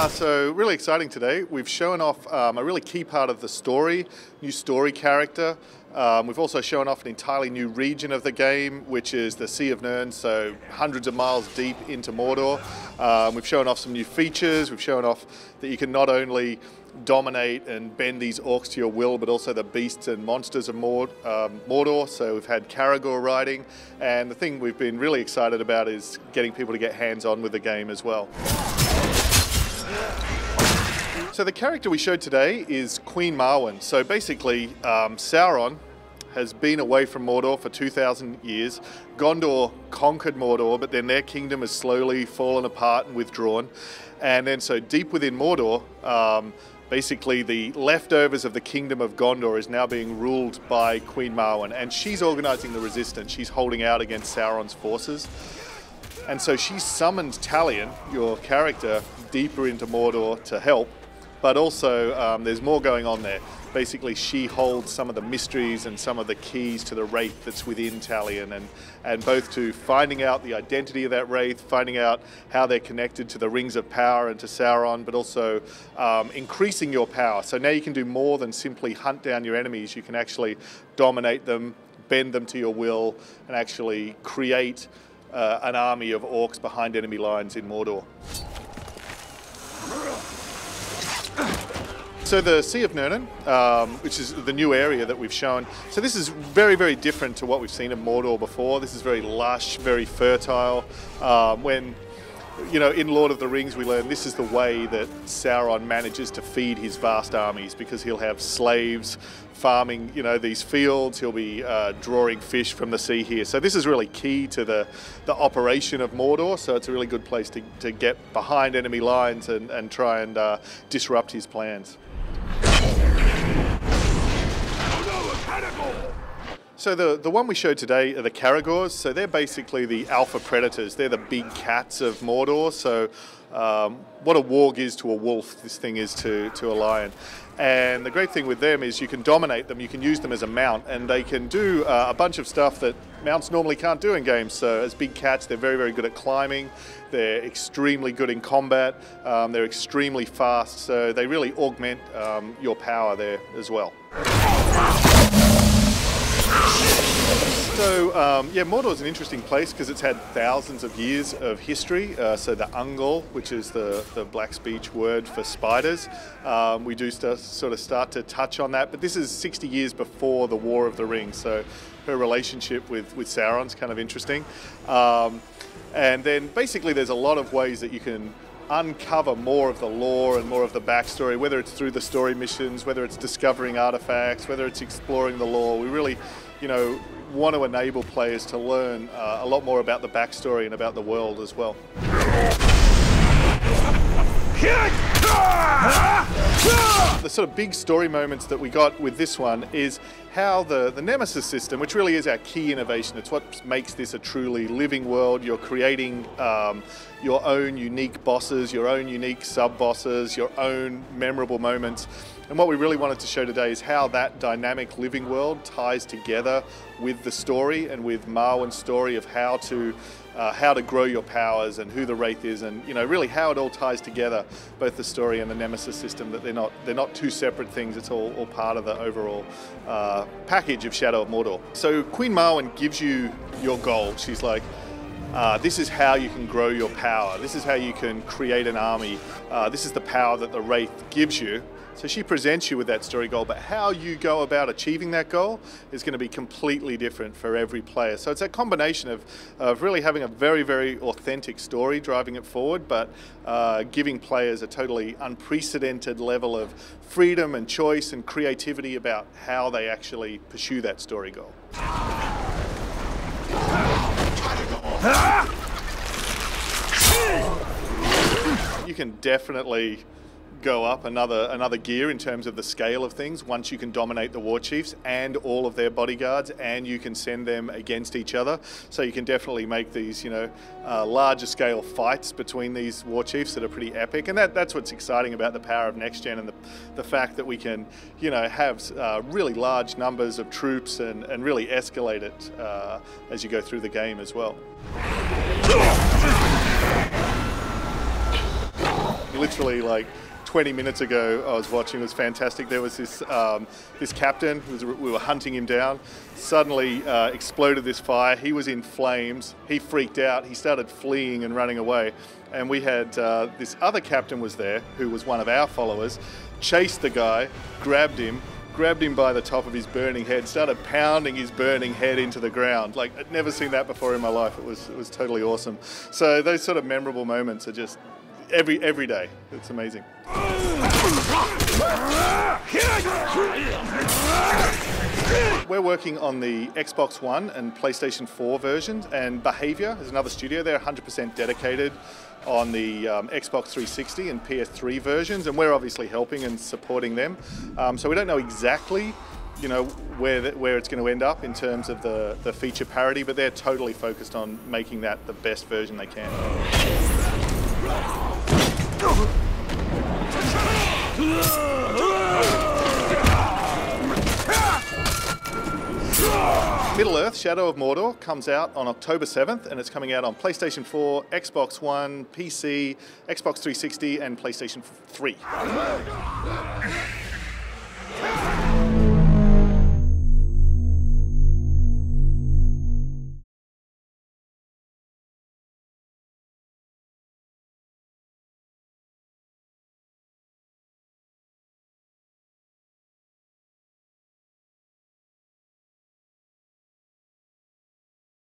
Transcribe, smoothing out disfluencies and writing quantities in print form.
So really exciting today. We've shown off a really key part of the story, new story character. We've also shown off an entirely new region of the game, which is the Sea of Nirn, so hundreds of miles deep into Mordor. We've shown off some new features. We've shown off that you can not only dominate and bend these orcs to your will, but also the beasts and monsters of Mordor. So we've had Caragor riding, and the thing we've been really excited about is getting people to get hands-on with the game as well. So the character we showed today is Queen Marwan. So basically, Sauron has been away from Mordor for 2,000 years. Gondor conquered Mordor, but then their kingdom has slowly fallen apart and withdrawn. And then so deep within Mordor, basically the leftovers of the kingdom of Gondor is now being ruled by Queen Marwan, and she's organizing the resistance. She's holding out against Sauron's forces. And so she summoned Talion, your character, deeper into Mordor to help, but also there's more going on there. Basically, she holds some of the mysteries and some of the keys to the wraith that's within Talion, and both to finding out the identity of that wraith, finding out how they're connected to the Rings of Power and to Sauron, but also increasing your power. So now you can do more than simply hunt down your enemies. You can actually dominate them, bend them to your will, and actually create an army of orcs behind enemy lines in Mordor. So the Sea of Nirn, which is the new area that we've shown, so this is very, very different to what we've seen in Mordor before. This is very lush, very fertile. When, you know, in Lord of the Rings we learn this is the way that Sauron manages to feed his vast armies, because he'll have slaves farming, you know, these fields. He'll be drawing fish from the sea here. So this is really key to the operation of Mordor. So it's a really good place to get behind enemy lines and try and disrupt his plans. So the one we showed today are the Caragors. So they're basically the alpha predators. They're the big cats of Mordor. So what a warg is to a wolf, this thing is to a lion. And the great thing with them is you can dominate them, you can use them as a mount, and they can do a bunch of stuff that mounts normally can't do in games. So as big cats, they're very, very good at climbing, they're extremely good in combat, they're extremely fast, so they really augment your power there as well. So yeah, Mordor is an interesting place because it's had thousands of years of history. So the Ungol, which is the black speech word for spiders, we do start to touch on that. But this is 60 years before the War of the Rings, so her relationship with Sauron's kind of interesting. And then basically there's a lot of ways that you can uncover more of the lore and more of the backstory, whether it's through the story missions, whether it's discovering artifacts, whether it's exploring the lore. We really, you know, want to enable players to learn a lot more about the backstory and about the world as well. The sort of big story moments that we got with this one is how the Nemesis system, which really is our key innovation, it's what makes this a truly living world. You're creating your own unique bosses, your own unique sub-bosses, your own memorable moments. And what we really wanted to show today is how that dynamic living world ties together with the story and with Marwan's story of how to grow your powers and who the Wraith is, and, you know, really how it all ties together, both the story and the Nemesis system, that they're not two separate things. It's all part of the overall package of Shadow of Mordor. So Queen Marwan gives you your goal. She's like, this is how you can grow your power. This is how you can create an army. This is the power that the Wraith gives you. So she presents you with that story goal, but how you go about achieving that goal is going to be completely different for every player. So it's a combination of really having a very, very authentic story driving it forward, but giving players a totally unprecedented level of freedom and choice and creativity about how they actually pursue that story goal. You can definitely go up another gear in terms of the scale of things once you can dominate the war chiefs and all of their bodyguards, and you can send them against each other. So you can definitely make these, you know, larger scale fights between these war chiefs that are pretty epic. And that's what's exciting about the power of next gen, and the fact that we can, you know, have really large numbers of troops and really escalate it as you go through the game as well. literally like 20 minutes ago I was watching. It was fantastic. There was this this captain, we were hunting him down, suddenly exploded this fire. He was in flames. He freaked out. He started fleeing and running away. And we had this other captain was there, who was one of our followers, chased the guy, grabbed him by the top of his burning head, started pounding his burning head into the ground. Like, I'd never seen that before in my life. It was totally awesome. So those sort of memorable moments are just every day. It's amazing. We're working on the Xbox One and PlayStation 4 versions, and Behaviour is another studio. They're 100% dedicated on the Xbox 360 and PS3 versions, and we're obviously helping and supporting them. So we don't know exactly, you know, where it's going to end up in terms of the feature parity, but they're totally focused on making that the best version they can. Middle-earth, Shadow of Mordor comes out on October 7th, and it's coming out on PlayStation 4, Xbox One, PC, Xbox 360 and PlayStation 3.